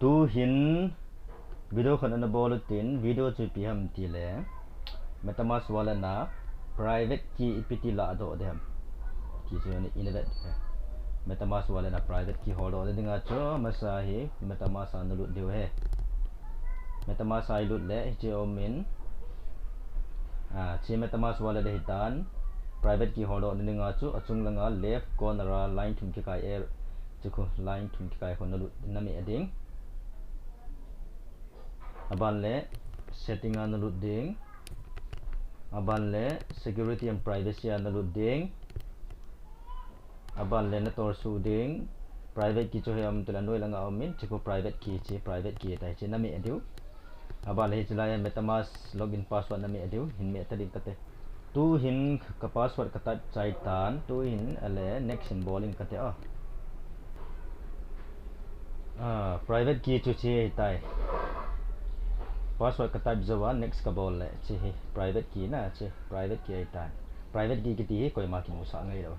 tu hin video khana na bol tin video chu pi ham ti le metamask wala na private key ipiti la do dem ki chu ni inlet metamask wala na private key hold on dinga cho masa hi metamask an lut deu he metamask ai lut le che omin che metamask wala de hitan private key hold on dinga chu achung langa left corner line thum ki kai air chu ko line thum ki kai khon lut na mi ading aban le setting an lut ding aban le security and privacy an lut ding aban le na tor su ding private key cho hem tulan noi langa omin chico private key chi private key tai chi nami adiu aban le chila ya metamask login password nami adiu hin me ta din kate tu hin ka password ka ta chai tan tu hin ale next symbol in kate private key chu chi tai password ka type zawa next ka bol le chi private key na chi private key tai private key ki ti koi ma ki mu sa ngai do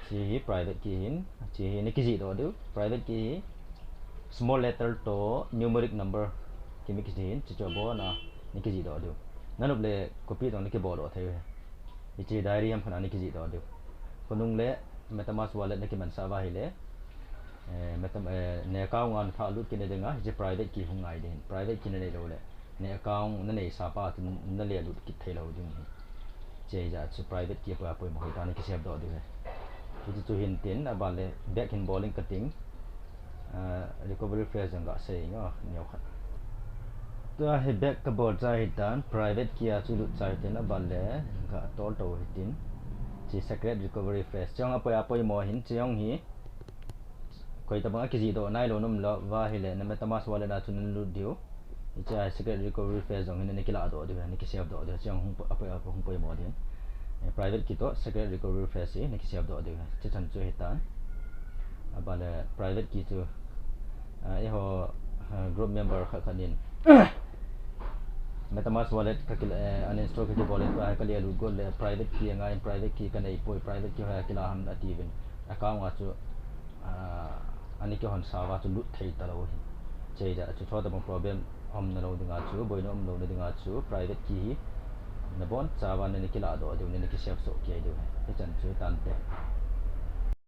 chi private key hin chi ni ki ji do du private key small letter to numeric number ki mi ki ji chi cho bo na ni ki ji do du nan ob le copy do ni ki bo do thai ni chi diary ham khana ni ki ji do du konung le metamask wallet ni ki man sa ba hi le ne account ngan tha lut ki ne denga je private key hung ngai den private key ne lo le ne account na ne sa pa tu na le lut ki thai lo ding je ja chu private key pa poi mo ta ni ki save do du he chu hin tin abal le back in bowling cutting recovery phrase nga se nga nyaw khat to he back ka bol chai tan private key a chu lut chai tin abal le ga tol to hitin chi secret recovery phrase chang apoi mo hin chang hi koi tabang ki ji do nai lo num lo wa hi le na metamask wala na chun lu dio icha secret recovery phrase jong hin ne kila do de ne ki save do de chang hung hung poi mo din private ki to secret recovery phrase ne ki save do de che chan chu hitan abale private ki chu ho group member kha khanin metamask wallet ka kila uninstall ki wallet ka kali lu go le private ki ngai private ki ka nei poi private ki ha kila ham na ti bin account wa chu ani ki hon sawa chu lut thei ta lo che ja chu tho da problem om na lo dinga chu boino om lo na dinga chu private key na bon chawa ne ki la do de ne ki save so ki ai de he chan chu tan te